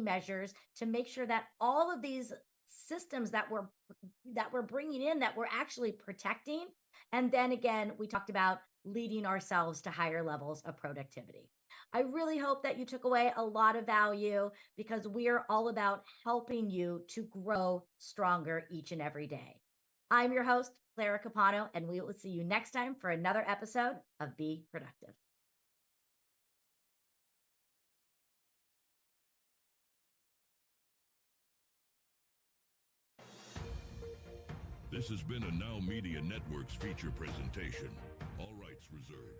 measures to make sure that all of these systems that we're bringing in, that we're actually protecting. And then again, we talked about leading ourselves to higher levels of productivity. I really hope that you took away a lot of value, because we're all about helping you to grow stronger each and every day. I'm your host, Clara Capano, and we will see you next time for another episode of Be Productive. This has been a Now Media Networks feature presentation. All rights reserved.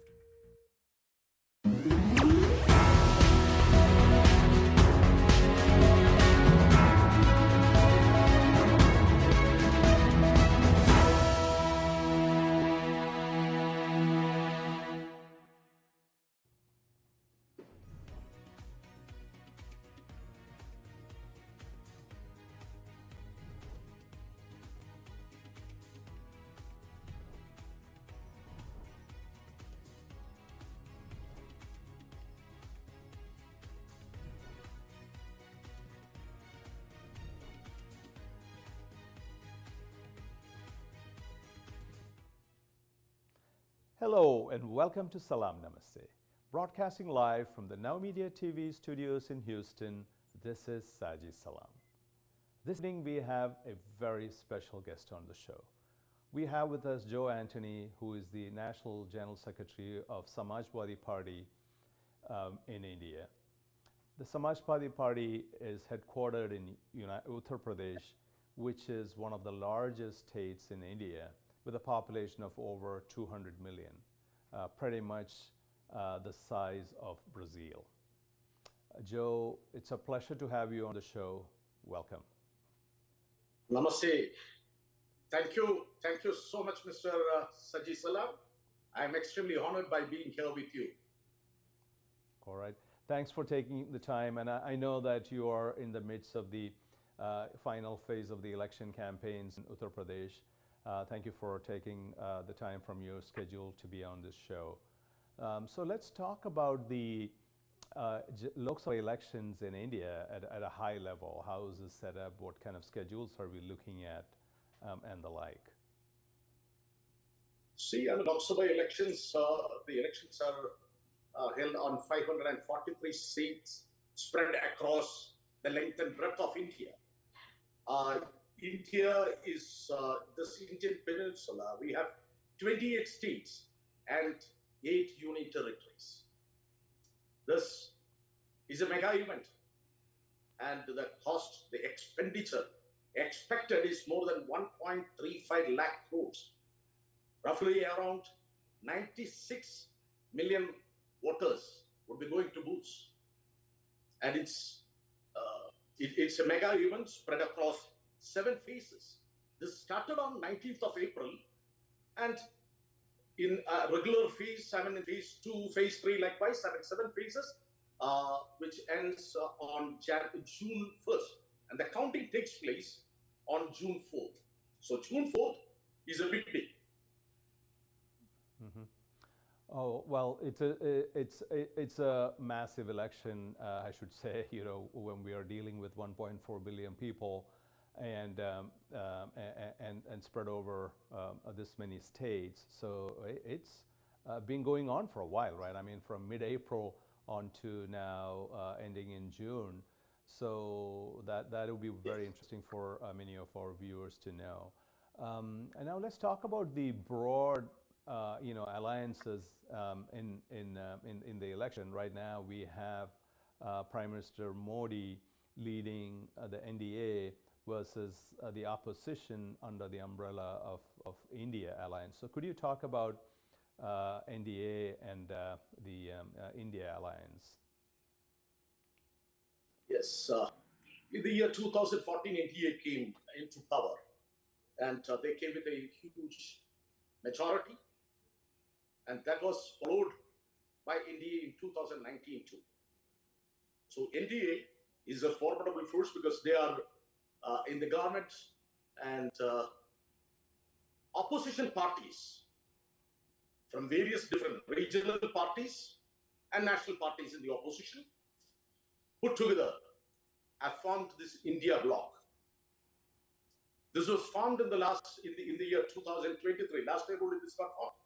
Hello and welcome to Salaam Namaste. Broadcasting live from the Now Media TV studios in Houston, this is Saji Salam. This evening we have a very special guest on the show. We have with us Joe Anthony, who is the National General Secretary of Samajwadi Party in India. The Samajwadi Party is headquartered in Uttar Pradesh, which is one of the largest states in India, with a population of over 200 million, pretty much the size of Brazil. Joe, it's a pleasure to have you on the show. Welcome. Namaste. Thank you. Thank you so much, Mr. Saji Salam. I'm extremely honored by being here with you. All right. Thanks for taking the time. And I know that you are in the midst of the final phase of the election campaigns in Uttar Pradesh. Thank you for taking the time from your schedule to be on this show. So let's talk about the Lok Sabha elections in India at a high level. How is this set up? What kind of schedules are we looking at, and the like? See, in Lok Sabha elections, the elections are held on 543 seats spread across the length and breadth of India. India is this Indian peninsula. We have 28 states and 8 union territories. This is a mega event, and the cost, the expenditure expected is more than 1.35 lakh crores. Roughly around 96 million voters would be going to booths, and it's a mega event spread across 7 phases. This started on 19th of April, and in a regular phase, in phase 2, phase 3, likewise, 7 phases, which ends on June 1st. And the counting takes place on June 4th. So June 4th is a big day. Mm-hmm. Oh, well, it's a massive election, I should say, when we are dealing with 1.4 billion people, and spread over this many states. So it's been going on for a while, right? I mean, from mid-April on to now, ending in June. So that will be very interesting for many of our viewers to know. And now let's talk about the broad, alliances in the election. Right now, we have Prime Minister Modi leading the NDA versus the opposition under the umbrella of India alliance. So could you talk about NDA and the India alliance? Yes. In the year 2014, NDA came into power, and they came with a huge majority, and that was followed by NDA in 2019 too. So NDA is a formidable force because they are in the government, and opposition parties from various different regional parties and national parties in the opposition put together have formed this India bloc. This was formed in the year 2023. Last time only this got formed.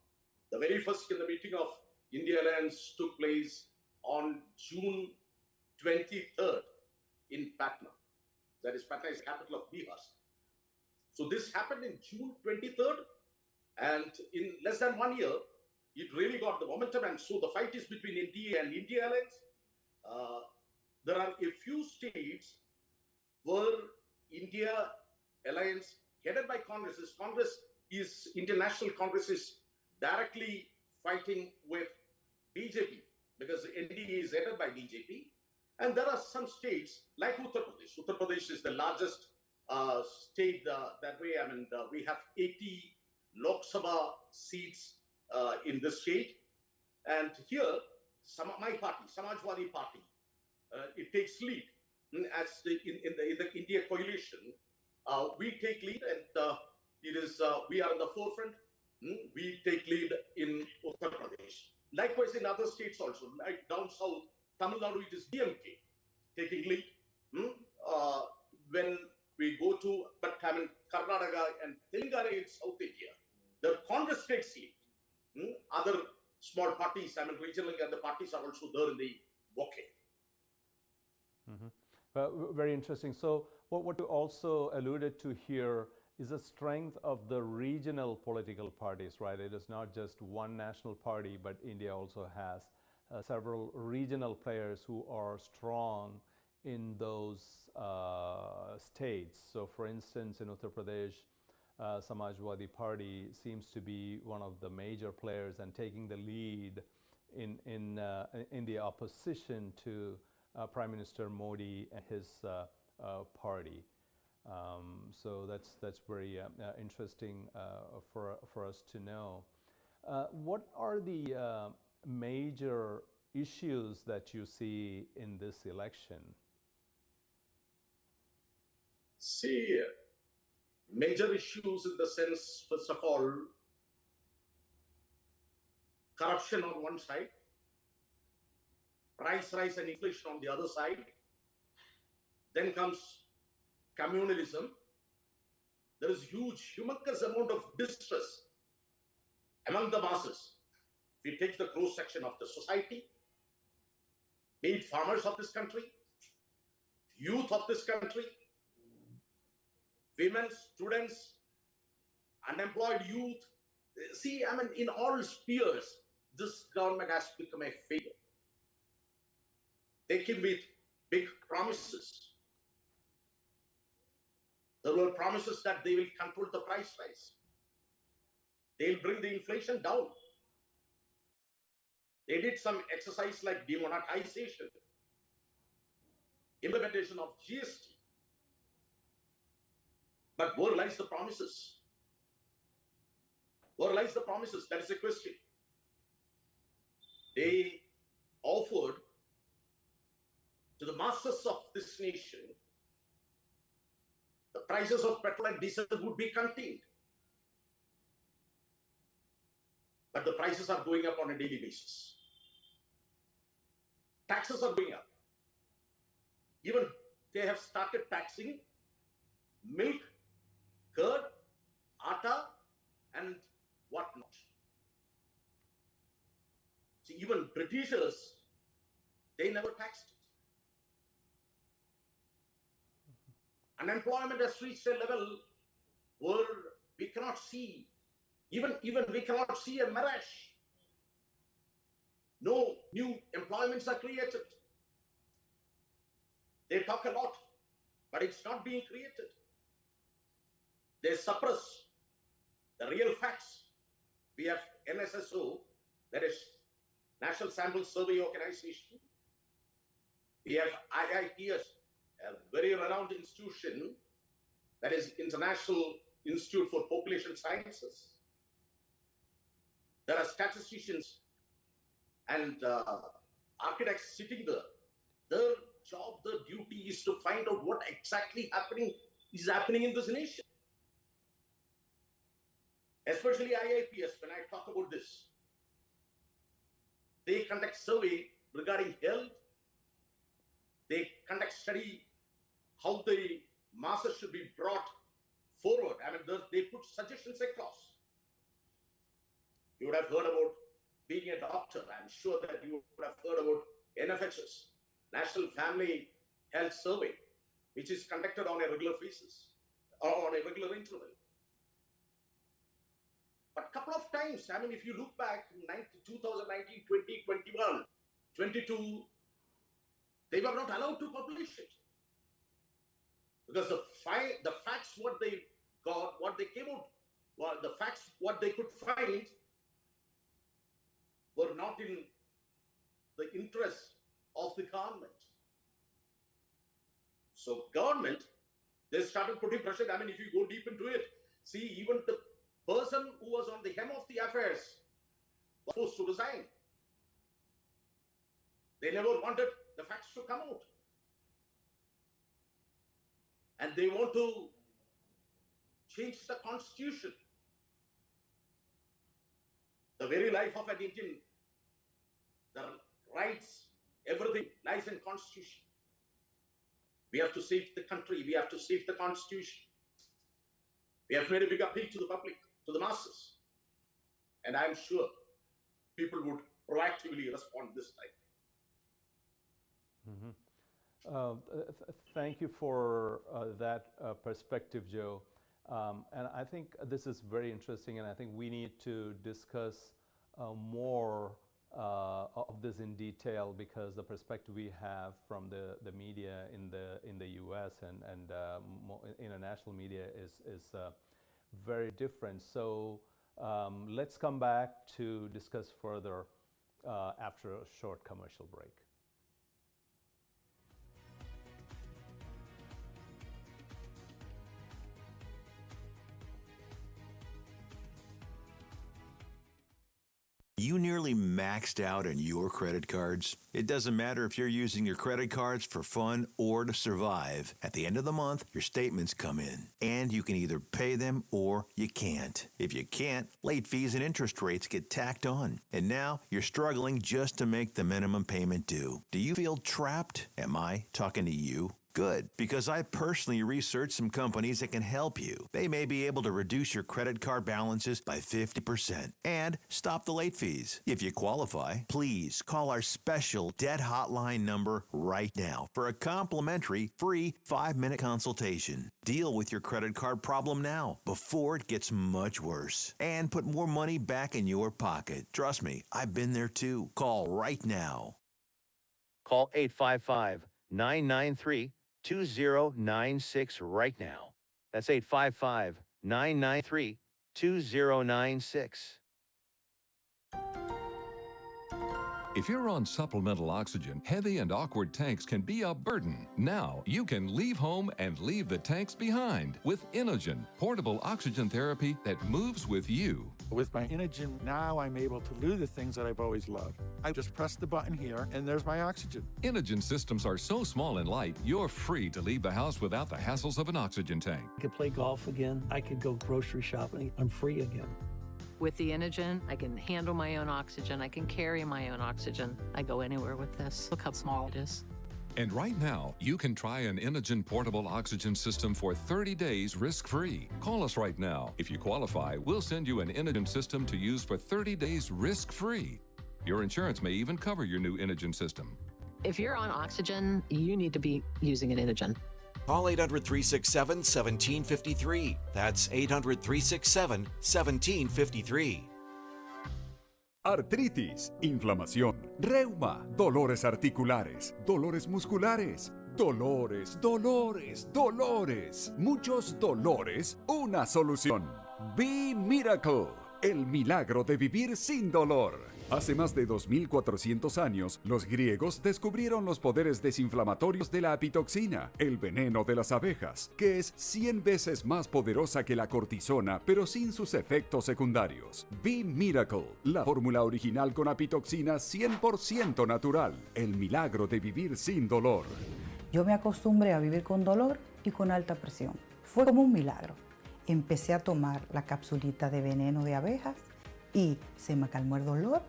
The very first meeting of India Alliance took place on June 23rd in Patna. That is, Patna is the capital of Bihar. So this happened in June 23rd, and in less than 1 year, it really got the momentum. And so the fight is between NDA and India Alliance. There are a few states where India Alliance, headed by Congress, Indian National Congress is directly fighting with BJP because the NDA is headed by BJP. And there are some states like Uttar Pradesh. Uttar Pradesh is the largest state that way. I mean, we have 80 Lok Sabha seats in this state. And here, my party, Samajwadi Party, it takes lead as in the India coalition. We take lead, and we are in the forefront. We take lead in Uttar Pradesh. Likewise, in other states also, like down south, Tamil Nadu, it is DMK taking lead. When we go to, but I mean, Karnataka and Telangana in South India, the Congress takes lead. Other small parties, I mean, regionally, and the parties are also there in the bouquet. Very interesting. So what you also alluded to here is the strength of the regional political parties, right? It is not just one national party, but India also has several regional players who are strong in those states. So for instance, in Uttar Pradesh, Samajwadi Party seems to be one of the major players and taking the lead in the opposition to Prime Minister Modi and his party. So that's very interesting for us to know. What are the major issues that you see in this election? See, major issues in the sense, first of all, corruption on one side, price rise and inflation on the other side. Then comes communalism. There is huge, humongous amount of distress among the masses. If you take the cross section of the society, be it farmers of this country, youth of this country, women, students, unemployed youth. See, I mean, in all spheres, this government has become a failure. They came with big promises. There were promises that they will control the price rise. They'll bring the inflation down. They did some exercise like demonetization, implementation of GST. But where lies the promises? Where lies the promises? That is the question. They offered to the masses of this nation, the prices of petrol and diesel would be contained. But the prices are going up on a daily basis. Taxes are going up. Even they have started taxing milk, curd, atta, and whatnot. See, even Britishers, they never taxed it. Unemployment has reached a level where we cannot see, even we cannot see a mirage. No new employments are created. They talk a lot, but it's not being created. They suppress the real facts. We have NSSO, that is National Sample Survey Organization. We have IITS, a very renowned institution, that is International Institute for Population Sciences. There are statisticians and architects sitting there. Their job, their duty is to find out what exactly is happening in this nation. Especially IIPS, when I talk about this. They conduct survey regarding health. They conduct study how the masses should be brought forward. I mean, they put suggestions across. You would have heard about being a doctor. I'm sure that you would have heard about NFHS, National Family Health Survey, which is conducted on a regular basis or on a regular interval. But a couple of times, I mean, if you look back in 2019, 20, 21, 22, they were not allowed to publish it. Because the facts, what they got, what they came out, well, the facts, what they could find were not in the interest of the government. So government, they started putting pressure. I mean, if you go deep into it, see, even the person who was on the hem of the affairs was forced to resign. They never wanted the facts to come out. And they want to change the constitution. The very life of an Indian, the rights, everything lies in constitution. We have to save the country. We have to save the constitution. We have made a big appeal to the public, to the masses. And I'm sure people would proactively respond this time. Mm-hmm. Thank you for that perspective, Joe. And I think this is very interesting, and I think we need to discuss more of this in detail, because the perspective we have from the media in the U.S. and international media is very different. So let's come back to discuss further after a short commercial break. You nearly maxed out on your credit cards? It doesn't matter if you're using your credit cards for fun or to survive. At the end of the month, your statements come in, and you can either pay them or you can't. If you can't, late fees and interest rates get tacked on. And now you're struggling just to make the minimum payment due. Do you feel trapped? Am I talking to you? Good, because I personally researched some companies that can help you. They may be able to reduce your credit card balances by 50% and stop the late fees. If you qualify, please call our special debt hotline number right now for a complimentary free 5-minute consultation. Deal with your credit card problem now before it gets much worse and put more money back in your pocket. Trust me, I've been there too. Call right now. Call 855-993-2096 right now. That's 855-993-2096. If you're on supplemental oxygen, heavy and awkward tanks can be a burden. Now you can leave home and leave the tanks behind with Inogen, portable oxygen therapy that moves with you. With my Inogen, now I'm able to do the things that I've always loved. I just press the button here, and there's my oxygen. Inogen systems are so small and light, you're free to leave the house without the hassles of an oxygen tank. I could play golf again. I could go grocery shopping. I'm free again. With the Inogen, I can handle my own oxygen. I can carry my own oxygen. I go anywhere with this. Look how small it is. And right now, you can try an Inogen portable oxygen system for 30 days risk-free. Call us right now. If you qualify, we'll send you an Inogen system to use for 30 days risk-free. Your insurance may even cover your new Inogen system. If you're on oxygen, you need to be using an Inogen. Call 800-367-1753. That's 800-367-1753. Artritis, inflamación, reuma, dolores articulares, dolores musculares, dolores, muchos dolores, una solución. Be Miracle, el milagro de vivir sin dolor. Hace más de 2.400 años, los griegos descubrieron los poderes desinflamatorios de la apitoxina, el veneno de las abejas, que es 100 veces más poderosa que la cortisona, pero sin sus efectos secundarios. Be Miracle, la fórmula original con apitoxina 100% natural, el milagro de vivir sin dolor. Yo me acostumbré a vivir con dolor y con alta presión. Fue como un milagro. Empecé a tomar la capsulita de veneno de abejas y se me calmó el dolor.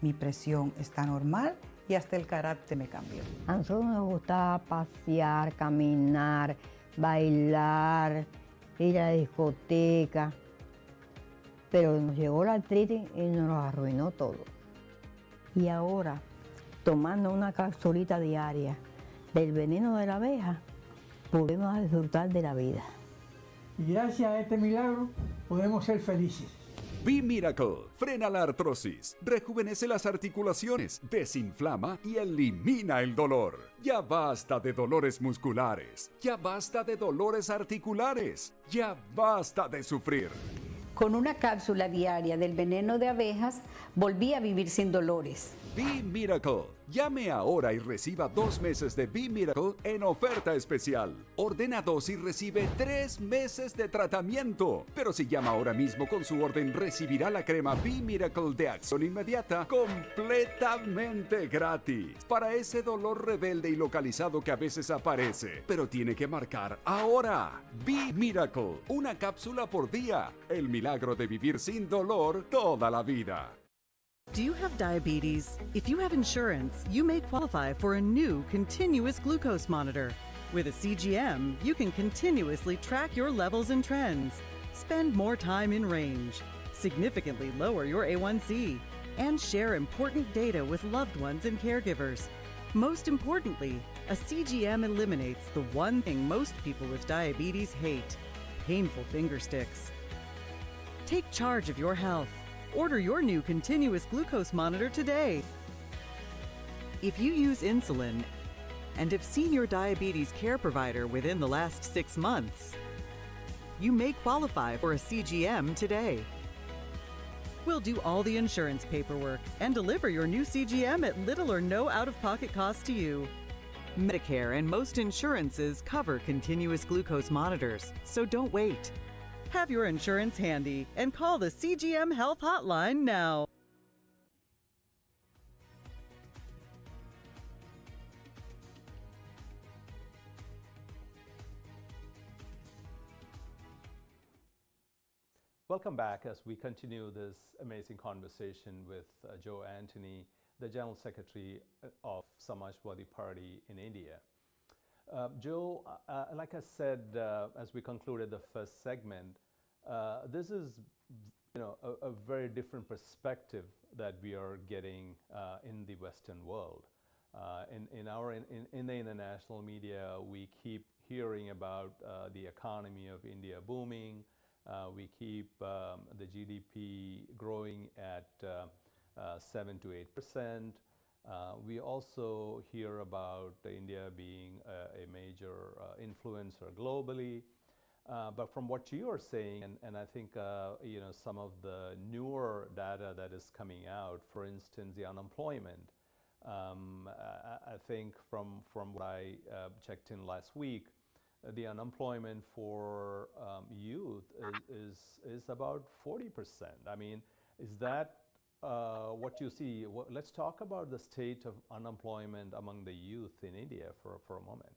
Mi presión está normal y hasta el carácter me cambió. A nosotros nos gustaba pasear, caminar, bailar, ir a la discoteca, pero nos llegó la artritis y nos arruinó todo. Y ahora, tomando una capsulita diaria del veneno de la abeja, podemos disfrutar de la vida. Y gracias a este milagro podemos ser felices. B-Miracle frena la artrosis, rejuvenece las articulaciones, desinflama y elimina el dolor. Ya basta de dolores musculares, ya basta de dolores articulares, ya basta de sufrir. Con una cápsula diaria del veneno de abejas, volví a vivir sin dolores. B-Miracle. Llame ahora y reciba 2 meses de B-Miracle en oferta especial. Ordena 2 y recibe 3 meses de tratamiento. Pero si llama ahora mismo con su orden, recibirá la crema B-Miracle de acción inmediata completamente gratis. Para ese dolor rebelde y localizado que a veces aparece, pero tiene que marcar ahora. B-Miracle. Una cápsula por día. El milagro de vivir sin dolor toda la vida. Do you have diabetes? If you have insurance, you may qualify for a new continuous glucose monitor. With a CGM, you can continuously track your levels and trends, spend more time in range, significantly lower your A1C, and share important data with loved ones and caregivers. Most importantly, a CGM eliminates the one thing most people with diabetes hate: painful finger sticks. Take charge of your health. Order your new continuous glucose monitor today. If you use insulin and have seen your diabetes care provider within the last 6 months, you may qualify for a CGM today. We'll do all the insurance paperwork and deliver your new CGM at little or no out-of-pocket cost to you. Medicare and most insurances cover continuous glucose monitors, so don't wait. Have your insurance handy and call the CGM Health Hotline now. Welcome back as we continue this amazing conversation with Joe Anthony, the General Secretary of Samajwadi Party in India. Joe, like I said, as we concluded the first segment, this is, a very different perspective that we are getting in the Western world. In the international media, we keep hearing about the economy of India booming. We keep the GDP growing at 7 to 8%. We also hear about India being a major influencer globally. But from what you are saying, and I think some of the newer data that is coming out, for instance, the unemployment, I think from what I checked in last week, the unemployment for youth is about 40%. I mean, is that what you see? Let's talk about the state of unemployment among the youth in India for a moment.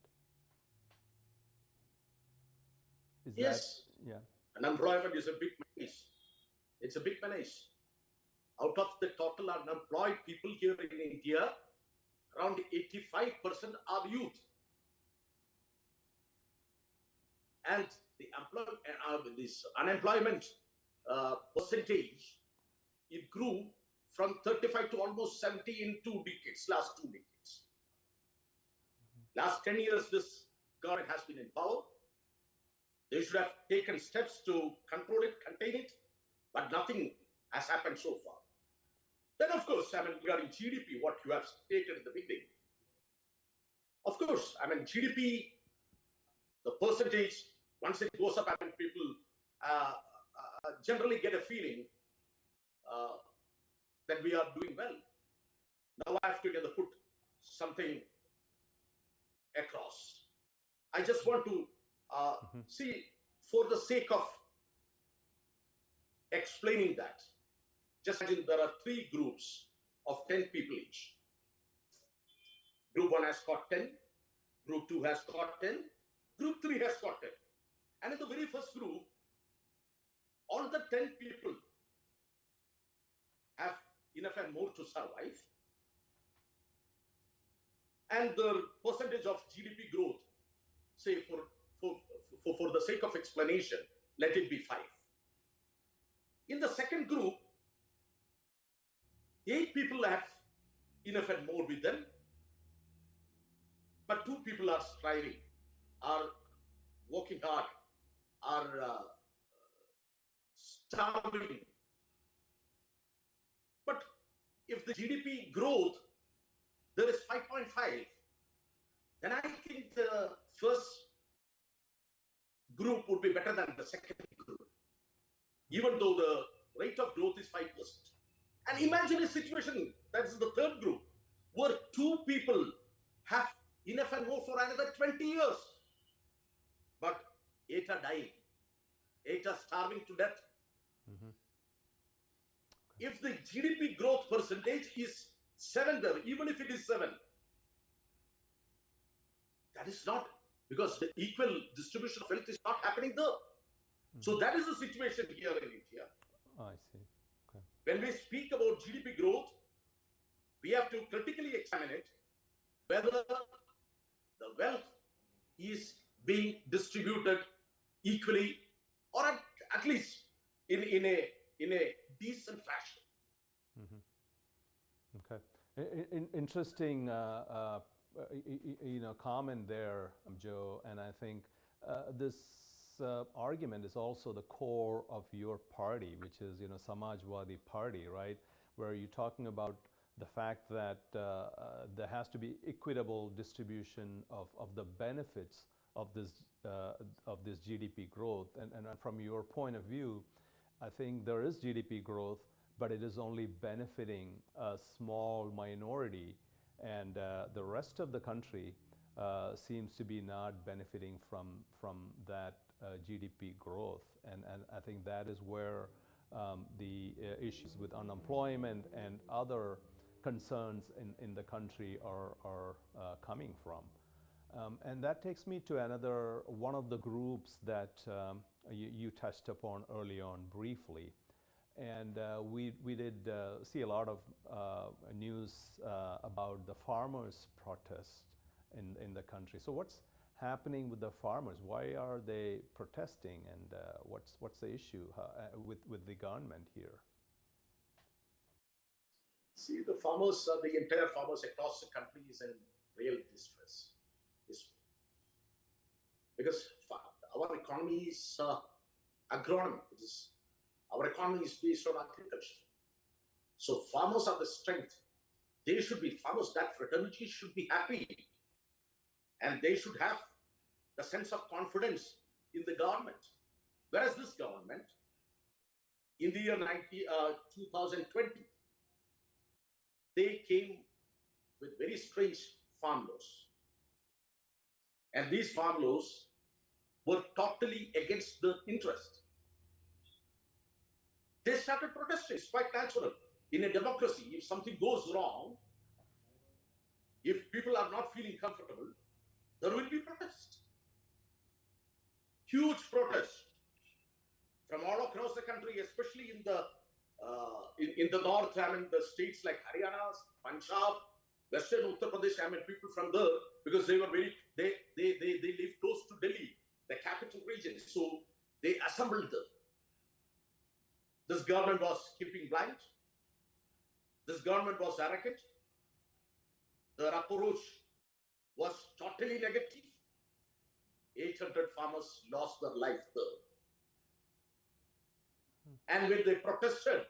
Yes. Unemployment is a big menace. It's a big menace. Out of the total unemployed people here in India, around 85% are youth. And the this unemployment percentage, it grew from 35 to almost 70 in last 2 decades. Last 10 years, this government has been in power. They should have taken steps to control it, contain it, but nothing has happened so far. Then, of course, regarding GDP, what you have stated in the beginning. Of course, GDP, the percentage, once it goes up, people generally get a feeling that we are doing well. Now I have to put something across. I just want to see, for the sake of explaining that, just imagine there are 3 groups of 10 people each. Group 1 has got 10, Group 2 has got 10, Group 3 has got 10. And in the very first group, all the 10 people have enough and more to survive. and the percentage of GDP growth, say for the sake of explanation, let it be 5. In the second group, 8 people have enough and more with them, but 2 people are striving, are working hard, are starving. But if the GDP growth, there is 5.5, then I think the first group would be better than the second group, even though the rate of growth is 5%. And imagine a situation, that's the third group, where 2 people have enough and more for another 20 years. But 8 are dying. 8 are starving to death. If the GDP growth percentage is 7 there, even if it is 7, that is not, because the equal distribution of wealth is not happening there. So that is the situation here in India. I see. Okay. When we speak about GDP growth, we have to critically examine it, whether the wealth is being distributed equally, or at least in a decent fashion. Okay. Interesting, comment there, Joe. And I think this argument is also the core of your party, which is, Samajwadi Party, right? Where you're talking about the fact that there has to be equitable distribution of the benefits of this GDP growth. And from your point of view, I think there is GDP growth, but it is only benefiting a small minority, and the rest of the country seems to be not benefiting from that GDP growth. And I think that is where the issues with unemployment and other concerns in the country are coming from. And that takes me to another one of the groups that you touched upon early on briefly. And we did see a lot of news about the farmers' protest in the country. So what's happening with the farmers? Why are they protesting? And what's the issue with the government here? See, the farmers, the entire farmers across the country is in real distress. Because our economy is agronomy. Our economy is based on agriculture. So farmers are the strength. They should be farmers. That fraternity should be happy. And they should have the sense of confidence in the government. Whereas this government, in the year 2020, they came with very strange farm laws. And these farm laws were totally against the interest. They started protesting. It's quite natural. In a democracy, if something goes wrong, if people are not feeling comfortable, there will be protest. Huge protest from all across the country, especially in the north. I mean, the states like Haryana, Punjab, Western Uttar Pradesh. I mean, people from there, because they live close to Delhi, the capital region. So they assembled there. This government was keeping blind. This government was arrogant. Their approach was totally negative. 800 farmers lost their life there. And when they protested,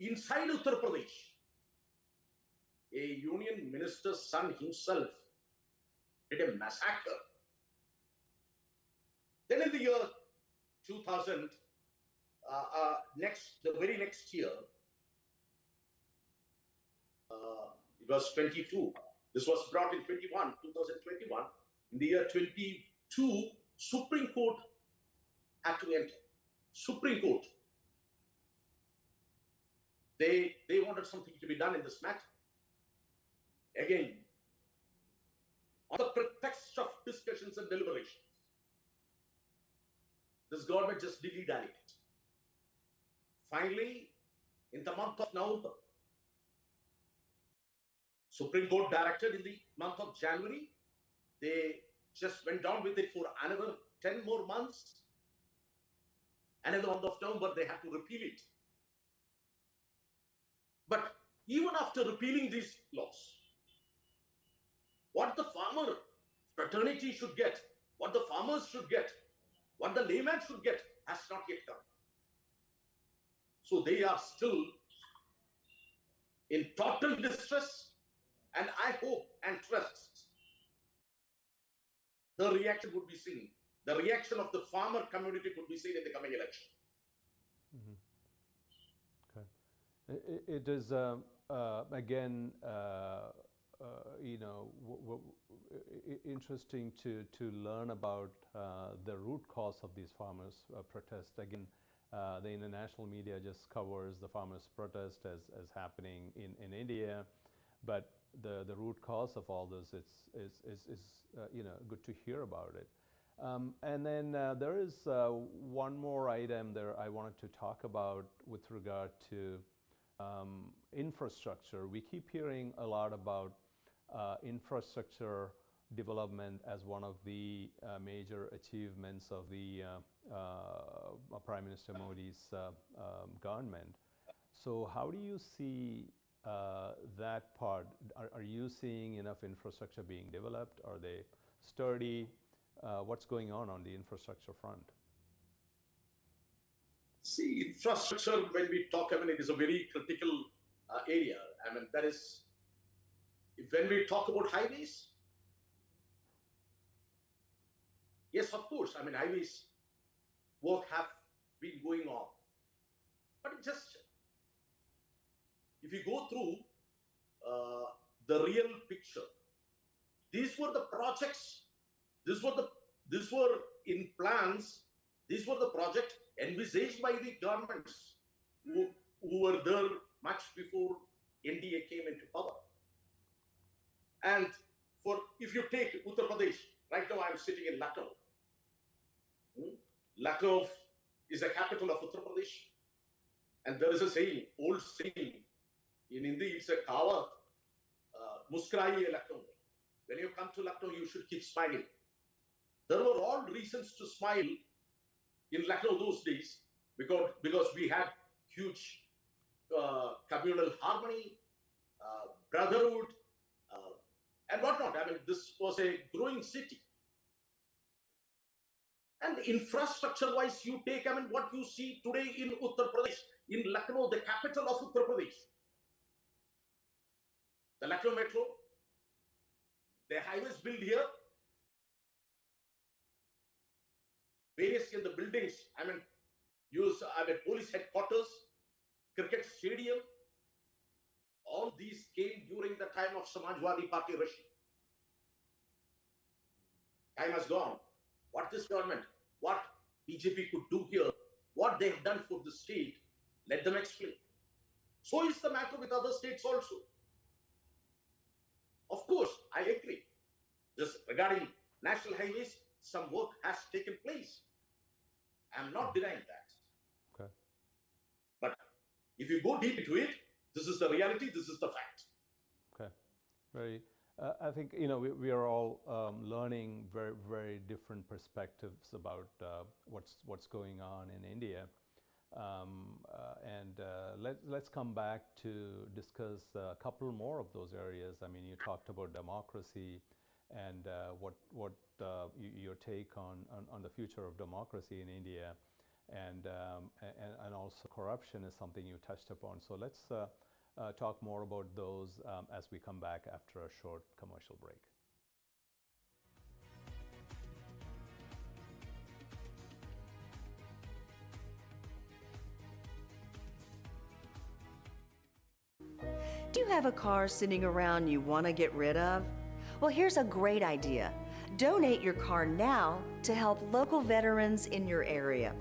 inside Uttar Pradesh, a union minister's son himself did a massacre. Then in the year 2000, the very next year, it was 22. This was brought in 2021. In the year 22, Supreme Court had to enter. Supreme Court. They wanted something to be done in this matter. Again, on the pretext of discussions and deliberations, this government just dilly-dallied it. Finally, in the month of November, Supreme Court directed in the month of January. They just went down with it for another 10 more months. Another month of November, they had to repeal it. But even after repealing these laws, what the farmer fraternity should get, what the farmers should get, what the layman should get has not yet come. So they are still in total distress, and I hope and trust the reaction would be seen. The reaction of the farmer community could be seen in the coming election. Okay. It is, again, interesting to learn about the root cause of these farmers' protests. Again, the international media just covers the farmers' protest as happening in India, but the root cause of all this is good to hear about it. And then there is one more item there I wanted to talk about with regard to infrastructure. We keep hearing a lot about infrastructure development as one of the major achievements of the Prime Minister Modi's government. So how do you see that part? Are you seeing enough infrastructure being developed? Are they sturdy? What's going on the infrastructure front? See, infrastructure, when we talk, it is a very critical area. That is, when we talk about highways, yes, of course, highways work have been going on. But if you go through the real picture, these were the projects, these were in plans, these were the projects envisaged by the governments who were there much before NDA came into power. And if you take Uttar Pradesh, right now I'm sitting in Lucknow. Lucknow is the capital of Uttar Pradesh. And there is a saying, old saying, in Hindi it's a kawat, muskuraiye Lucknow. When you come to Lucknow, you should keep smiling. There were all reasons to smile in Lucknow those days because we had huge communal harmony, brotherhood, and whatnot. This was a growing city. And infrastructure-wise, you take, what you see today in Uttar Pradesh, in Lucknow, the capital of Uttar Pradesh, the Lucknow Metro, the highways built here, various in the buildings, police headquarters, cricket stadium, all these came during the time of Samajwadi Party regime. Time has gone. What this government, what BJP could do here, what they have done for the state, let them explain. So is the matter with other states also. Of course, I agree. Just regarding national highways, some work has taken place. I'm not denying that. Okay. But if you go deep into it, this is the reality, this is the fact. Okay. Very. I think we are all learning very, very different perspectives about what's going on in India, and let's come back to discuss a couple more of those areas. You talked about democracy and what your take on the future of democracy in India, and also corruption is something you touched upon. So let's talk more about those as we come back after a short commercial break. Do you have a car sitting around you want to get rid of? Well, here's a great idea. Donate your car now to help local veterans in your area.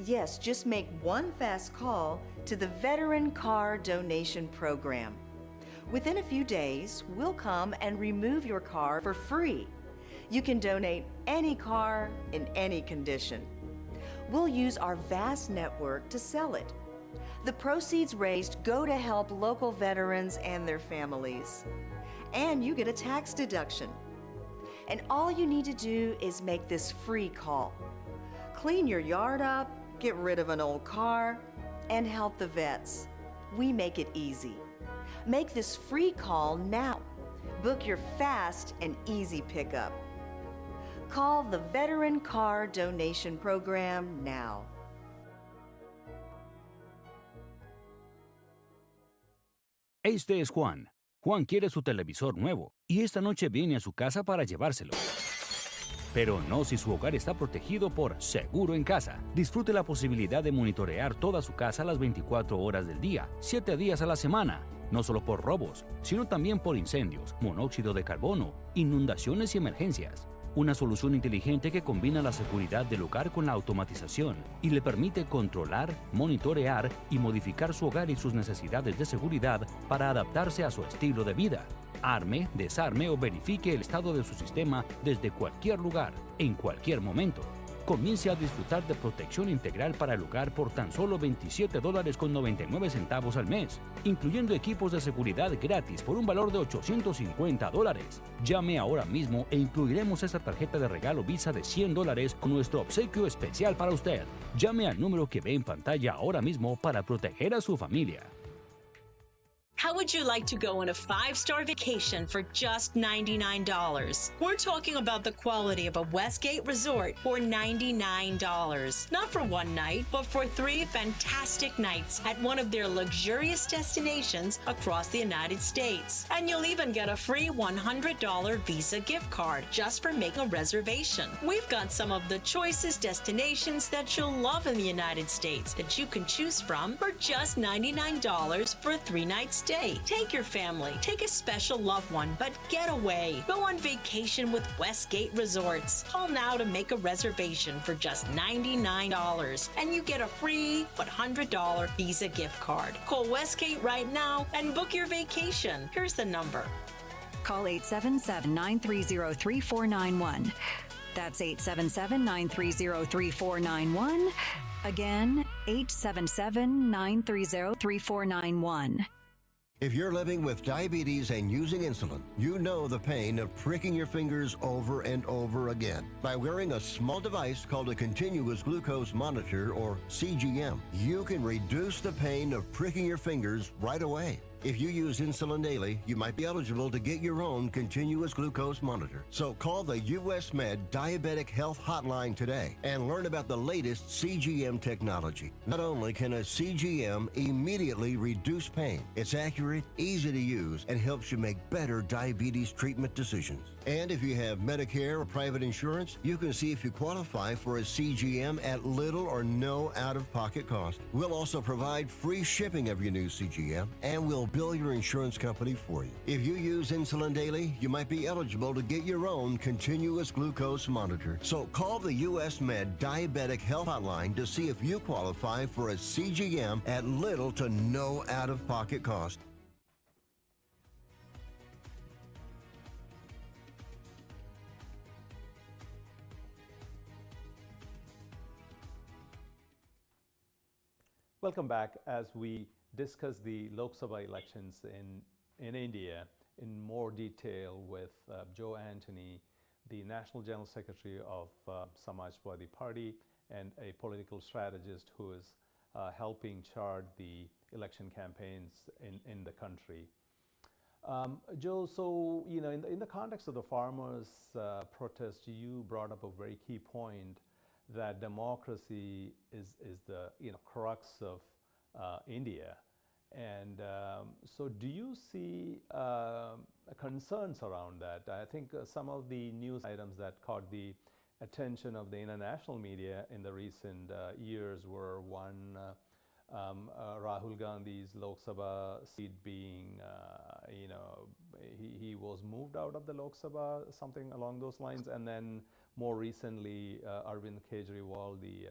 Yes, just make one fast call to the Veteran Car Donation Program. Within a few days, we'll come and remove your car for free. You can donate any car in any condition. We'll use our vast network to sell it. The proceeds raised go to help local veterans and their families. and you get a tax deduction. And all you need to do is make this free call. Clean your yard up, get rid of an old car, and help the vets. We make it easy. Make this free call now. Book your fast and easy pickup. Call the Veteran Car Donation Program now. Este es Juan. Juan quiere su televisor nuevo y esta noche viene a su casa para llevárselo. Pero no si su hogar está protegido por Seguro en Casa. Disfrute la posibilidad de monitorear toda su casa las 24 horas del día, 7 días a la semana. No solo por robos, sino también por incendios, monóxido de carbono, inundaciones y emergencias. Una solución inteligente que combina la seguridad del hogar con la automatización y le permite controlar, monitorear y modificar su hogar y sus necesidades de seguridad para adaptarse a su estilo de vida. Arme, desarme o verifique el estado de su sistema desde cualquier lugar, en cualquier momento. Comience a disfrutar de protección integral para el hogar por tan solo $27.99 al mes, incluyendo equipos de seguridad gratis por un valor de $850. Llame ahora mismo e incluiremos esta tarjeta de regalo Visa de $100 con nuestro obsequio especial para usted. Llame al número que ve en pantalla ahora mismo para proteger a su familia. How would you like to go on a 5-star vacation for just $99? We're talking about the quality of a Westgate resort for $99. Not for one night, but for 3 fantastic nights at one of their luxurious destinations across the United States. And you'll even get a free $100 Visa gift card just for making a reservation. We've got some of the choicest destinations that you'll love in the United States that you can choose from for just $99 for a 3-night stay. Take your family, take a special loved one, but get away. Go on vacation with Westgate Resorts. Call now to make a reservation for just $99, and you get a free $100 Visa gift card. Call Westgate right now and book your vacation. Here's the number. Call 877-930-3491. That's 877-930-3491. Again, 877-930-3491. If you're living with diabetes and using insulin, you know the pain of pricking your fingers over and over again. By wearing a small device called a continuous glucose monitor, or CGM, you can reduce the pain of pricking your fingers right away. If you use insulin daily, you might be eligible to get your own continuous glucose monitor. So call the US Med Diabetic Health Hotline today and learn about the latest CGM technology. Not only can a CGM immediately reduce pain, it's accurate, easy to use, and helps you make better diabetes treatment decisions. And if you have Medicare or private insurance, you can see if you qualify for a CGM at little or no out-of-pocket cost. We'll also provide free shipping of your new CGM, and we'll bill your insurance company for you. If you use insulin daily, you might be eligible to get your own continuous glucose monitor. So call the US Med Diabetic Health Hotline to see if you qualify for a CGM at little to no out-of-pocket cost. Welcome back as we discuss the Lok Sabha elections in India in more detail with Joe Anthony, the National General Secretary of Samajwadi Party and a political strategist who is helping chart the election campaigns in the country. Joe, so in the context of the farmers' protest, you brought up a very key point that democracy is the crux of India. And so do you see concerns around that? I think some of the news items that caught the attention of the international media in the recent years were one, Rahul Gandhi's Lok Sabha seat being, he was moved out of the Lok Sabha, something along those lines. And then more recently, Arvind Kejriwal, the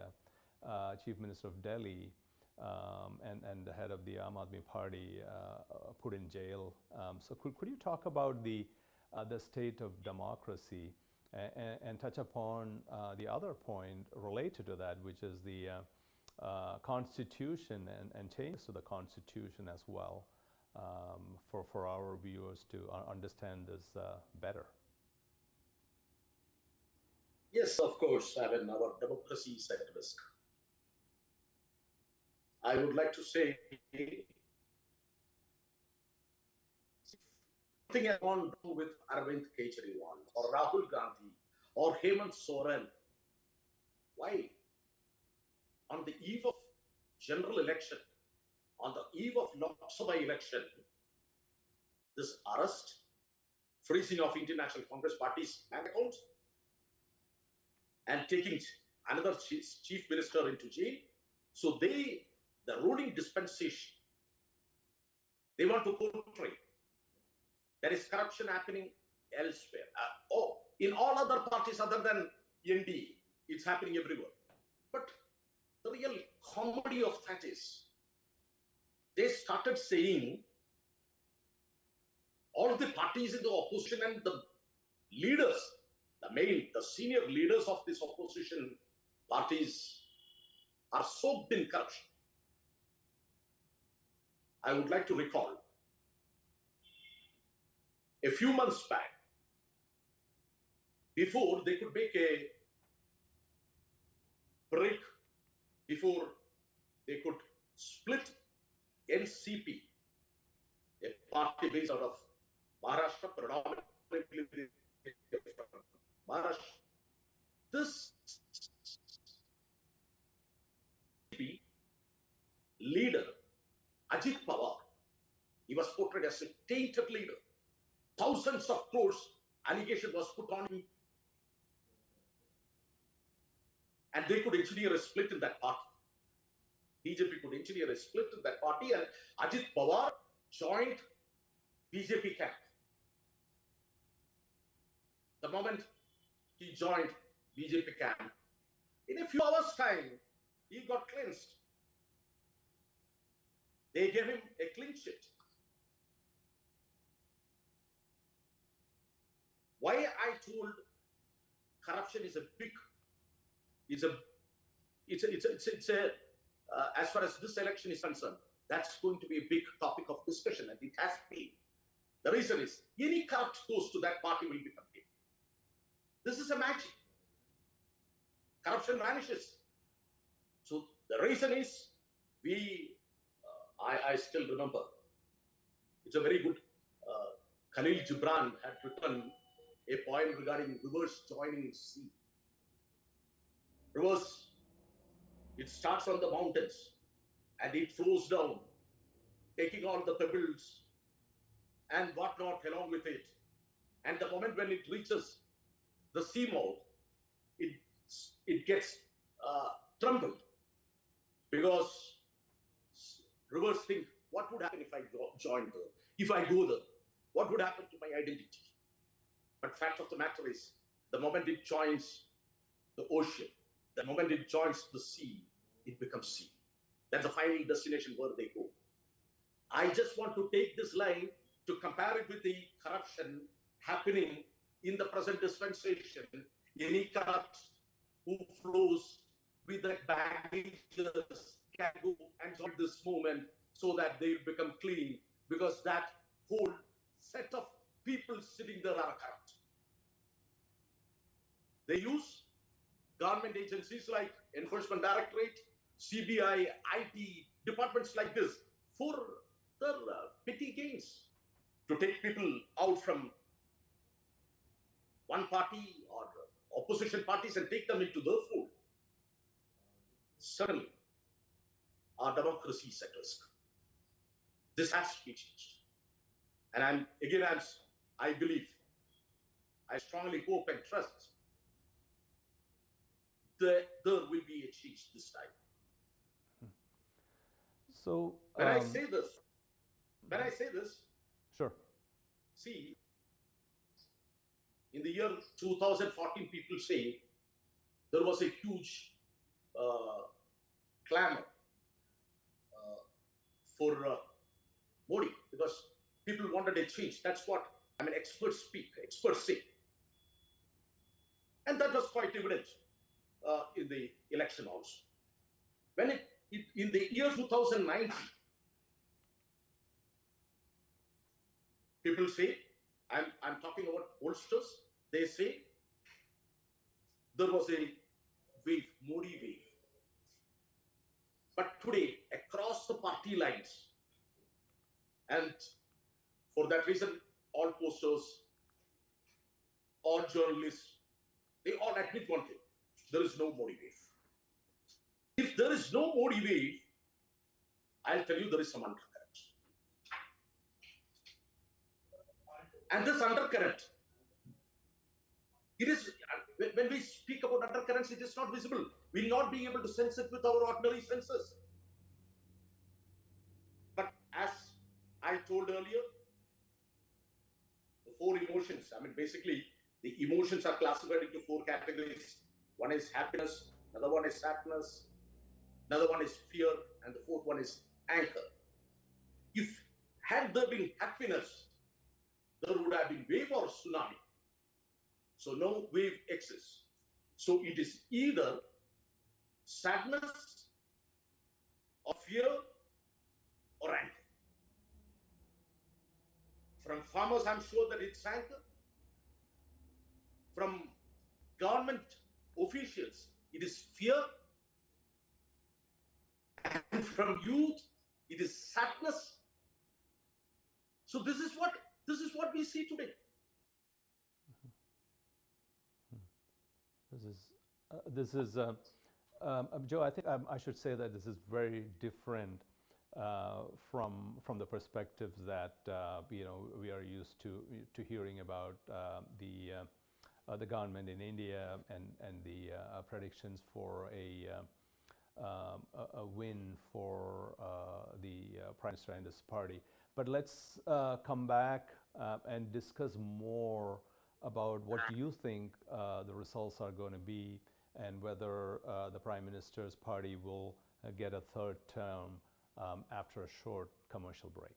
Chief Minister of Delhi, and the head of the Aam Aadmi Party, put in jail. So could you talk about the state of democracy and touch upon the other point related to that, which is the Constitution and changes to the Constitution as well. for our viewers to understand this better? Yes, of course. I mean, our democracy is at risk. I would like to say something has gone wrong with Arvind Kejriwal or Rahul Gandhi or Hemant Soren. Why? On the eve of general election, on the eve of Lok Sabha election, this arrest, freezing of international Congress parties' bank accounts, and taking another chief minister into jail. So the ruling dispensation, they want to portray there is corruption happening elsewhere. In all other parties other than NDA, it's happening everywhere. But the real comedy of that is, they started saying all the parties in the opposition and the leaders, the senior leaders of these opposition parties are soaked in corruption. I would like to recall a few months back, before they could make a break, before they could split NCP, a party based out of Maharashtra, predominantly Maharashtra. This leader, Ajit Pawar, he was portrayed as a tainted leader. Thousands of crores allegation was put on him. And they could engineer a split in that party. BJP could engineer a split in that party, and Ajit Pawar joined BJP camp. The moment he joined BJP camp, in a few hours' time, he got cleansed. They gave him a clean sheet. Why I told corruption is a big, as far as this election is concerned, that's going to be a big topic of discussion, and it has been. The reason is, any corrupt goes to that party will become big. This is a magic. Corruption vanishes. So the reason is, I still remember, it's a very good, Khalil Gibran had written a poem regarding rivers joining sea. Rivers, it starts on the mountains and it flows down, taking all the pebbles and whatnot along with it. And the moment when it reaches the sea mouth, it gets trembled, because rivers think, what would happen if I join there? If I go there, what would happen to my identity? But fact of the matter is, the moment it joins the ocean, the moment it joins the sea, it becomes sea. That's the final destination where they go. I just want to take this line to compare it with the corruption happening in the present dispensation. Any corrupt who flows with the baggages can go and join this movement so that they become clean, because that whole set of people sitting there are corrupt. They use government agencies like Enforcement Directorate, CBI, IT, departments like this for their petty gains, to take people out from one party or opposition parties and take them into their fold. Certainly, our democracy is at risk. This has to be changed. And I believe, I strongly hope and trust that there will be a change this time. So when I say this, sure. See, in the year 2014, people say there was a huge clamor for Modi, because people wanted a change. That's what experts say. And that was quite evident in the election also. When in the year 2019, People say, I'm talking about pollsters, they say there was a wave, Modi wave. But today, across the party lines, and for that reason, all posters, all journalists, they all admit one thing: there is no Modi wave. If there is no Modi wave, I'll tell you there is some undercurrent. And this undercurrent, it is, when we speak about undercurrents, it is not visible. We're not being able to sense it with our ordinary senses. But as I told earlier, the four emotions, basically, the emotions are classified into four categories. One is happiness, another one is sadness, another one is fear, and the fourth one is anger. If had there been happiness, there would have been wave or tsunami. So no wave exists. So it is either sadness or fear or anger. From farmers, I'm sure that it's anger. From government officials, it is fear. And from youth, it is sadness. So this is what we see today. This is Joe. I think I should say that this is very different from the perspectives that we are used to hearing about the government in India and the predictions for a win for the Prime Minister and his party. But let's come back and discuss more about what you think the results are going to be, and whether the Prime Minister's party will get a third term after a short commercial break.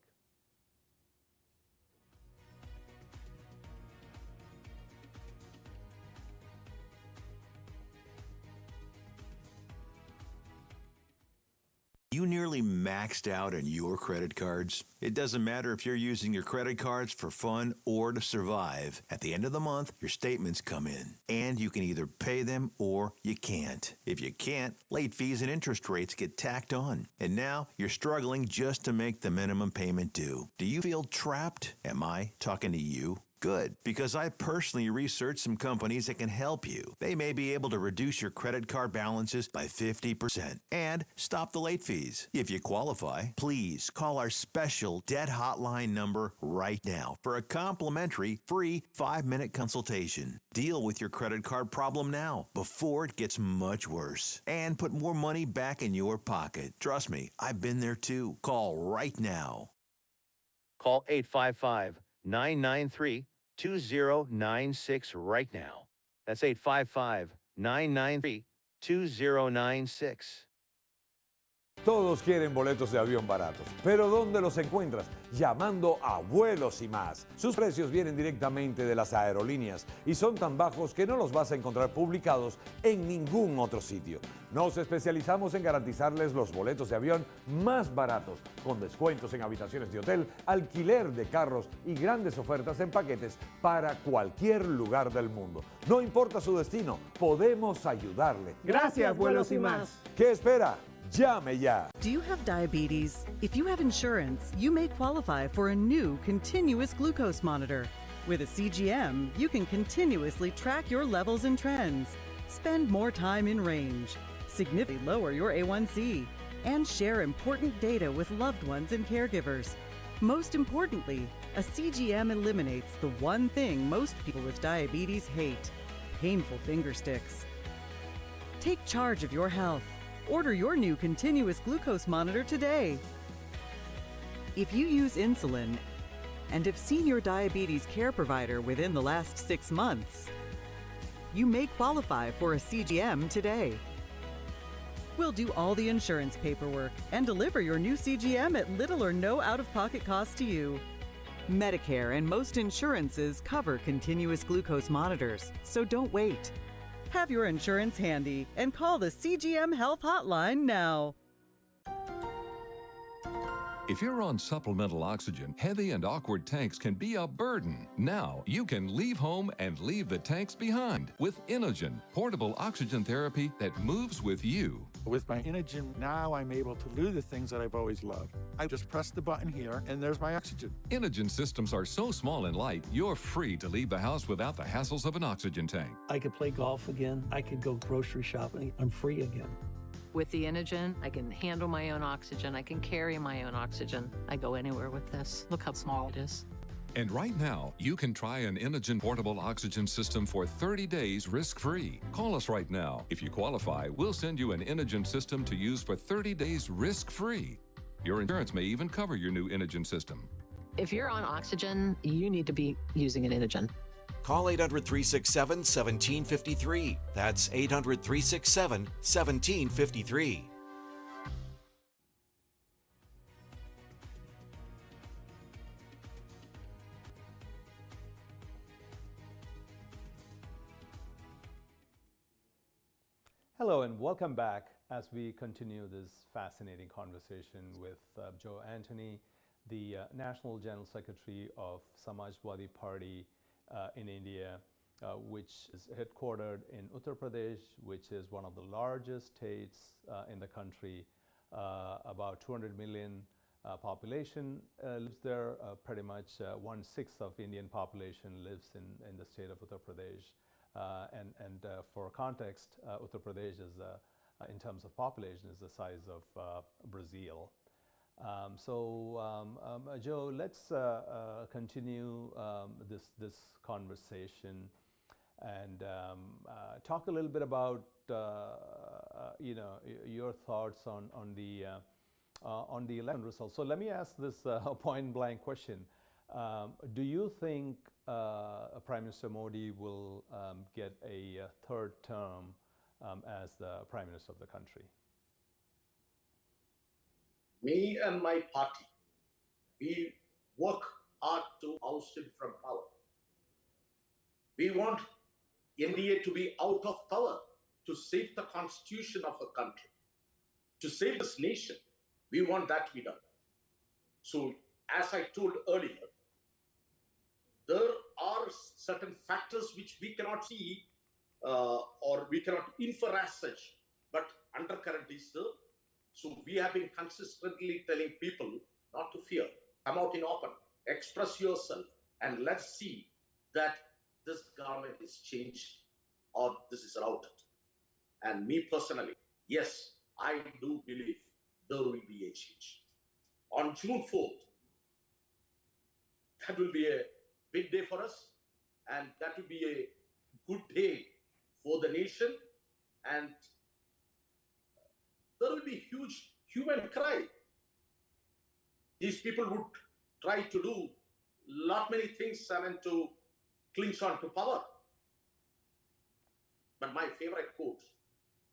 You nearly maxed out on your credit cards? It doesn't matter if you're using your credit cards for fun or to survive. At the end of the month, your statements come in, and you can either pay them or you can't. If you can't, late fees and interest rates get tacked on. And now you're struggling just to make the minimum payment due. Do you feel trapped? Am I talking to you? Good, because I personally researched some companies that can help you. They may be able to reduce your credit card balances by 50% and stop the late fees. If you qualify, please call our special debt hotline number right now for a complimentary free 5-minute consultation. Deal with your credit card problem now before it gets much worse, and put more money back in your pocket. Trust me, I've been there too. Call right now. Call 855-993-2096 right now. That's 855-993-2096. Todos quieren boletos de avión baratos, pero ¿dónde los encuentras? Llamando a Vuelos y Más. Sus precios vienen directamente de las aerolíneas y son tan bajos que no los vas a encontrar publicados en ningún otro sitio. Nos especializamos en garantizarles los boletos de avión más baratos, con descuentos en habitaciones de hotel, alquiler de carros y grandes ofertas en paquetes para cualquier lugar del mundo. No importa su destino, podemos ayudarle. Gracias, Vuelos y Más. ¿Qué espera? Llame ya. Do you have diabetes? If you have insurance, you may qualify for a new continuous glucose monitor. With a CGM, you can continuously track your levels and trends, spend more time in range, significantly lower your A1C, and share important data with loved ones and caregivers. Most importantly, a CGM eliminates the one thing most people with diabetes hate: painful finger sticks. Take charge of your health. Order your new continuous glucose monitor today. If you use insulin and have seen your diabetes care provider within the last 6 months, you may qualify for a CGM today. We'll do all the insurance paperwork and deliver your new CGM at little or no out-of-pocket cost to you. Medicare and most insurances cover continuous glucose monitors, so don't wait. Have your insurance handy and call the CGM Health Hotline now. If you're on supplemental oxygen, heavy and awkward tanks can be a burden. Now you can leave home and leave the tanks behind with Inogen, portable oxygen therapy that moves with you. With my Inogen, now I'm able to do the things that I've always loved. I just press the button here, and there's my oxygen. Inogen systems are so small and light, you're free to leave the house without the hassles of an oxygen tank. I could play golf again. I could go grocery shopping. I'm free again. With the Inogen, I can handle my own oxygen. I can carry my own oxygen. I go anywhere with this. Look how small it is. And right now, you can try an Inogen portable oxygen system for 30 days risk-free. Call us right now. If you qualify, we'll send you an Inogen system to use for 30 days risk-free. Your insurance may even cover your new Inogen system. If you're on oxygen, you need to be using an Inogen. Call 800-367-1753. That's 800-367-1753. Hello and welcome back as we continue this fascinating conversation with Joe Anthony, the National General Secretary of Samajwadi Party in India, which is headquartered in Uttar Pradesh, which is one of the largest states in the country. About 200 million population lives there. Pretty much 1/6 of Indian population lives in the state of Uttar Pradesh. And for context, Uttar Pradesh is, in terms of population, is the size of Brazil. Joe, let's continue this conversation and talk a little bit about your thoughts on the election results. So let me ask this point blank question: do you think Prime Minister Modi will get a third term as the Prime Minister of the country? Me and my party, we work hard to oust him from power. We want India to be out of power, to save the constitution of a country, to save this nation. We want that to be done. So, as I told earlier, there are certain factors which we cannot see or we cannot infer as such, but undercurrent is there. So we have been consistently telling people not to fear, come out in open, express yourself, and let's see that this government is changed or this is routed. And me personally, yes, I do believe there will be a change. On June 4th, that will be a big day for us, and that will be a good day for the nation, and there will be huge human cry. These people would try to do lot many things and to cling on to power. But my favorite quote,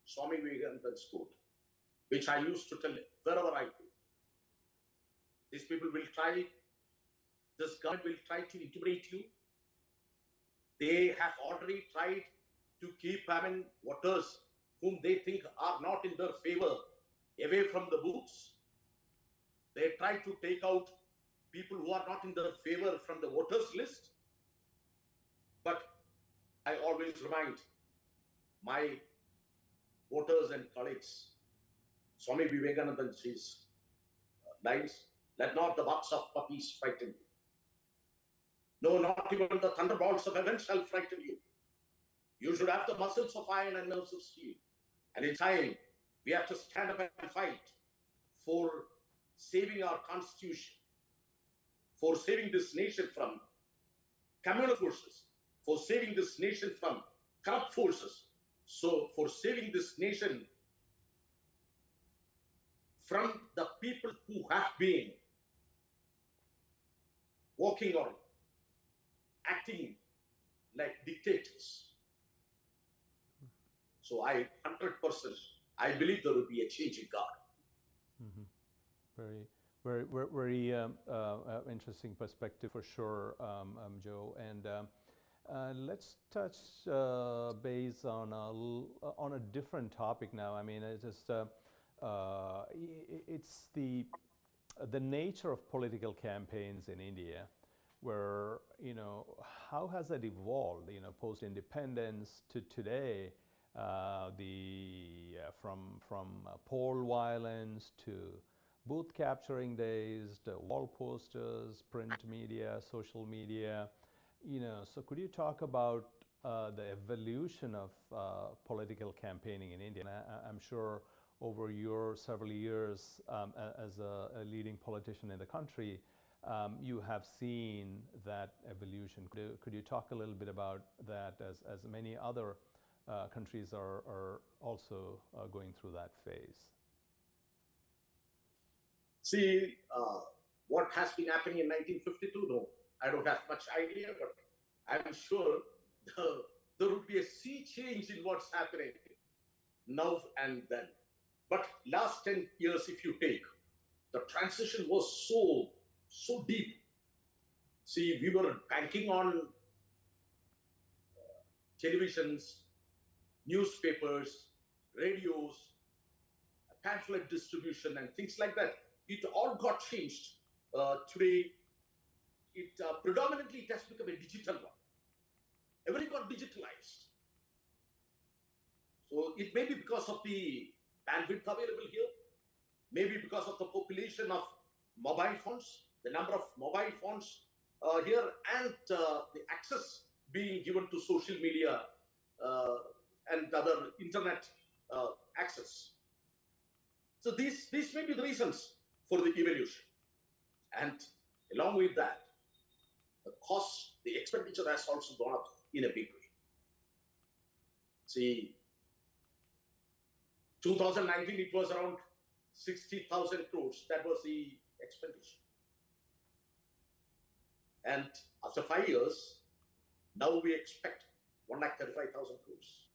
Swami Vivekananda's quote, which I used to tell wherever I go, these people will try, this government will try to intimidate you. They have already tried to keep voters whom they think are not in their favor away from the booths. They try to take out people who are not in their favor from the voters list. But I always remind my voters and colleagues, Swami Vivekananda's lines, let not the bucks of puppies frighten you. No, not even the thunderbolts of heaven shall frighten you. You should have the muscles of iron and nerves of steel. And in time, we have to stand up and fight for saving our constitution, for saving this nation from communal forces, for saving this nation from corrupt forces, so for saving this nation from the people who have been walking on, acting like dictators. So I 100%, I believe there will be a change in God. Mm-hmm. Very interesting perspective for sure, Joe. And let's touch base on a different topic now. I mean, it's the the nature of political campaigns in India, where, how has it evolved, post-independence to today, from poll violence to booth capturing days, to wall posters, print media, social media, so could you talk about the evolution of political campaigning in India? And I'm sure over your several years as a leading politician in the country, you have seen that evolution. Could you talk a little bit about that, as many other countries are also going through that phase? See, what has been happening in 1952? No, I don't have much idea, but I'm sure there would be a sea change in what's happening now and then. But last 10 years, if you take, the transition was so deep. See, we were banking on televisions, newspapers, radios, pamphlet distribution, and things like that. It all got changed. Today, predominantly it has become a digital one. Everything got digitalized. So it may be because of the bandwidth available here, maybe because of the population of mobile phones, the number of mobile phones here, and the access being given to social media and other internet access. So these may be the reasons for the evolution. And along with that, the cost, the expenditure has also gone up in a big way. See, 2019, it was around 60,000 crores. That was the expenditure. And after 5 years, now we expect 1,35,000 crores.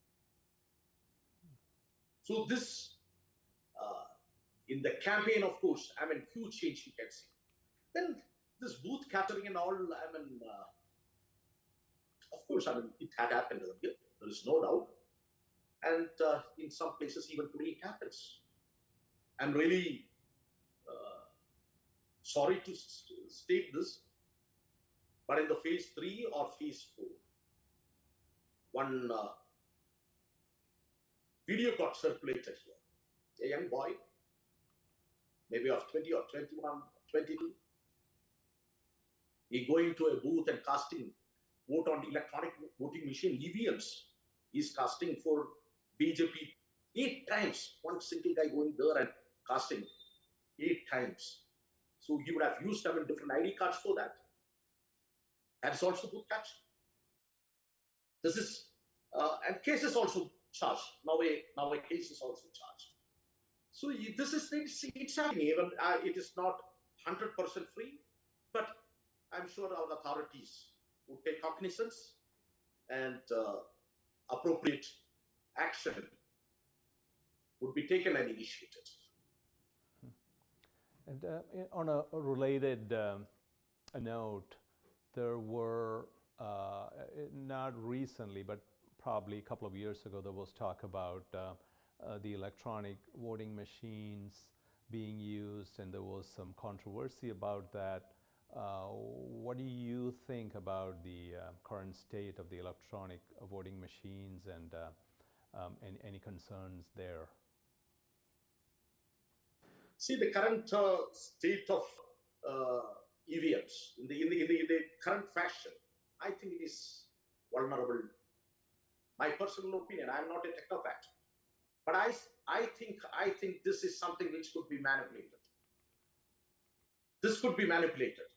So this, in the campaign, of course, huge change you can see. Then this booth capturing and all, of course, it had happened earlier. There is no doubt. And in some places, even today, it happens. I'm really sorry to state this, but in the phase 3 or phase 4, one video got circulated here. A young boy, maybe of 20 or 21, 22, he going to a booth and casting vote on electronic voting machine, EVMs. He's casting for BJP 8 times. One single guy going there and casting 8 times. So he would have used different ID cards for that. That's also booth catch. This is, and case is also charged. Now a case is also charged. So this is, it's happening. Even it is not 100% free, but I'm sure our authorities would take cognizance and appropriate action would be taken and initiated. And on a related note, there were, not recently, but probably a couple of years ago, there was talk about the electronic voting machines being used, and there was some controversy about that. What do you think about the current state of the electronic voting machines, and any concerns there? See, the current state of EVMs in the current fashion, I think it is vulnerable. My personal opinion, I'm not a technocrat, but I think this is something which could be manipulated. This could be manipulated.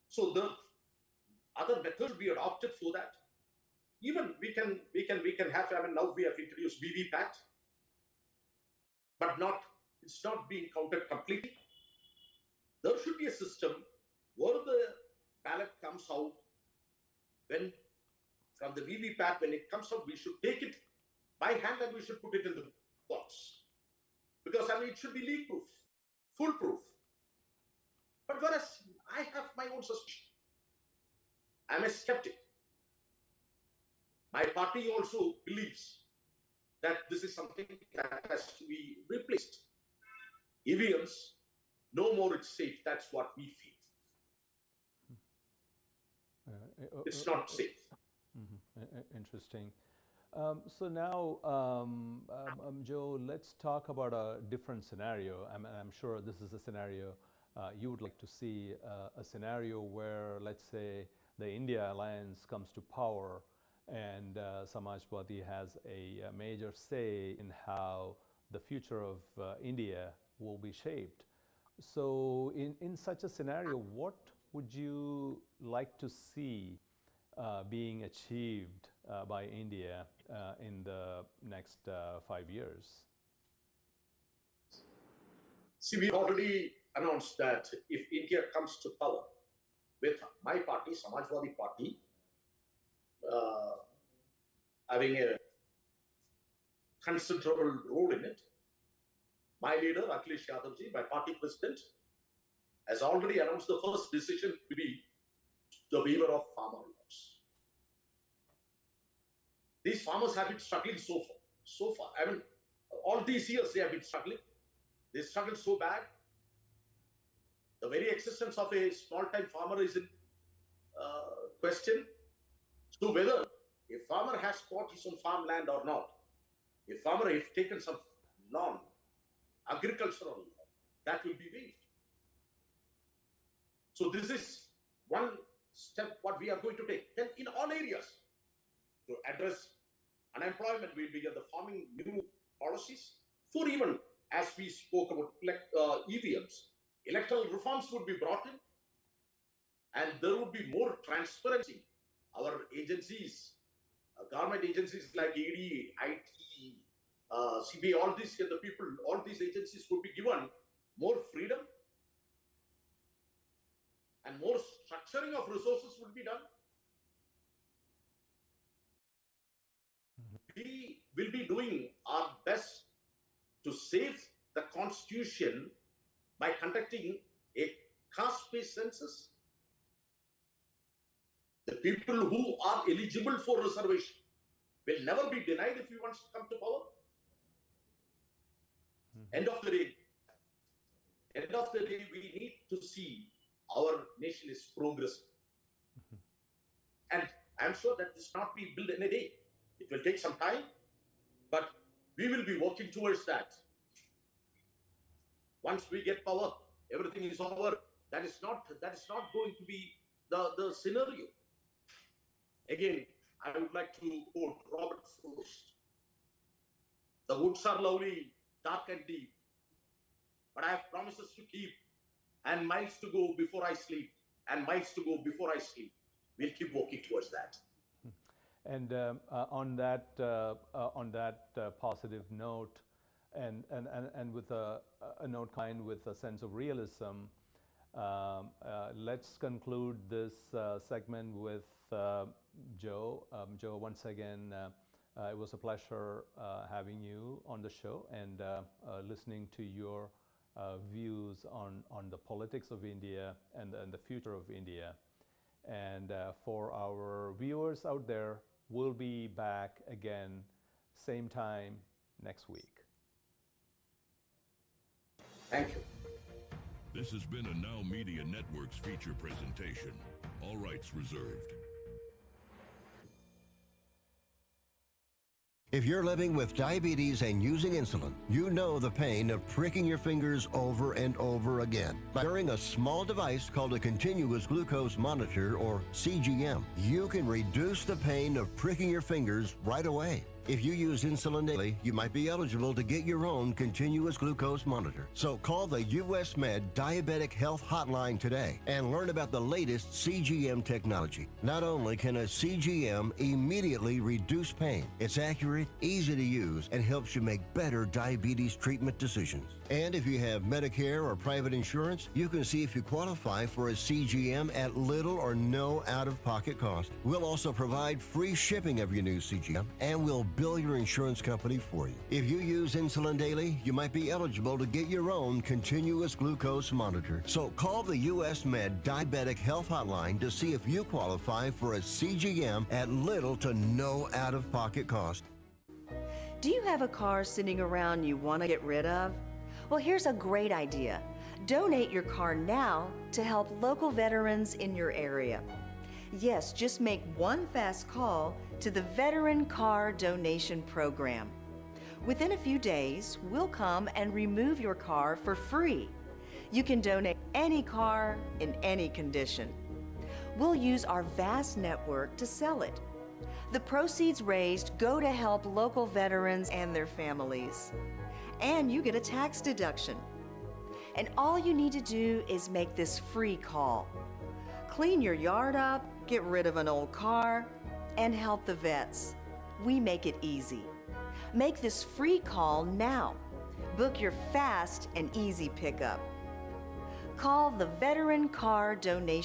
So the other methods be adopted for that. Even we can have, now we have introduced VVPAT, but it's not being counted completely. There should be a system where the ballot comes out, when from the VVPAT, when it comes out, we should take it by hand and we should put it in the box. Because it should be leak-proof, foolproof. But whereas I have my own suspicion. I'm a skeptic. My party also believes that this is something that has to be replaced. EVMs no more it's safe. That's what we feel. It's not safe. Interesting. So now, Joe, let's talk about a different scenario. I'm sure this is a scenario you would like to see, a scenario where, let's say, the India alliance comes to power and Samajwadi has a major say in how the future of India will be shaped. So in such a scenario, what would you like to see being achieved by India in the next 5 years? See, we already announced that if India comes to power with my party, Samajwadi Party, having a considerable role in it, my leader, Akhilesh Yadavji, my party president, has already announced the first decision to be the waiver of farmer loans. These farmers have been struggling so far. I mean, all these years they have been struggling. They struggled so bad. The very existence of a small-time farmer is in question. So whether a farmer has bought his own farmland or not, a farmer has taken some non-agricultural law, that will be waived. So this is one step what we are going to take. Then in all areas, to address unemployment will be the farming new policies. For even as we spoke about EVMs, electoral reforms would be brought in, and there would be more transparency. Our agencies, government agencies like AD, IT, CBI, all these agencies would be given more freedom, and more structuring of resources would be done. We will be doing our best to save the constitution by conducting a caste-based census. The people who are eligible for reservation will never be denied if he wants to come to power. End of the day, we need to see our nation is progressing. And I'm sure that this not be built in a day. It will take some time, but we will be working towards that. Once we get power, everything is over. That is not going to be the scenario. Again, I would like to quote Robert Frost. The woods are lovely, dark and deep, but I have promises to keep, and miles to go before I sleep, and miles to go before I sleep. We'll keep working towards that. And on that positive note, and with a note kind with a sense of realism, let's conclude this segment with Joe. Joe, once again, it was a pleasure having you on the show and listening to your views on the politics of India and the future of India. And for our viewers out there, we'll be back again, same time next week. Thank you. This has been a Now Media Networks feature presentation. All rights reserved. If you're living with diabetes and using insulin, you know the pain of pricking your fingers over and over again. By wearing a small device called a continuous glucose monitor, or CGM, you can reduce the pain of pricking your fingers right away. If you use insulin daily, you might be eligible to get your own continuous glucose monitor. So call the US Med Diabetic Health Hotline today and learn about the latest CGM technology. Not only can a CGM immediately reduce pain, it's accurate, easy to use, and helps you make better diabetes treatment decisions. And if you have Medicare or private insurance, you can see if you qualify for a CGM at little or no out-of-pocket cost. We'll also provide free shipping of your new CGM, and we'll bill your insurance company for you. If you use insulin daily, you might be eligible to get your own continuous glucose monitor. So call the US Med Diabetic Health Hotline to see if you qualify for a CGM at little to no out-of-pocket cost. Do you have a car sitting around you want to get rid of? Well, here's a great idea. Donate your car now to help local veterans in your area. Yes, just make one fast call to the Veteran Car Donation Program. Within a few days, we'll come and remove your car for free. You can donate any car in any condition. We'll use our vast network to sell it. The proceeds raised go to help local veterans and their families. And you get a tax deduction. And all you need to do is make this free call. Clean your yard up, get rid of an old car, and help the vets. We make it easy. Make this free call now. Book your fast and easy pickup. Call the Veteran Car Donation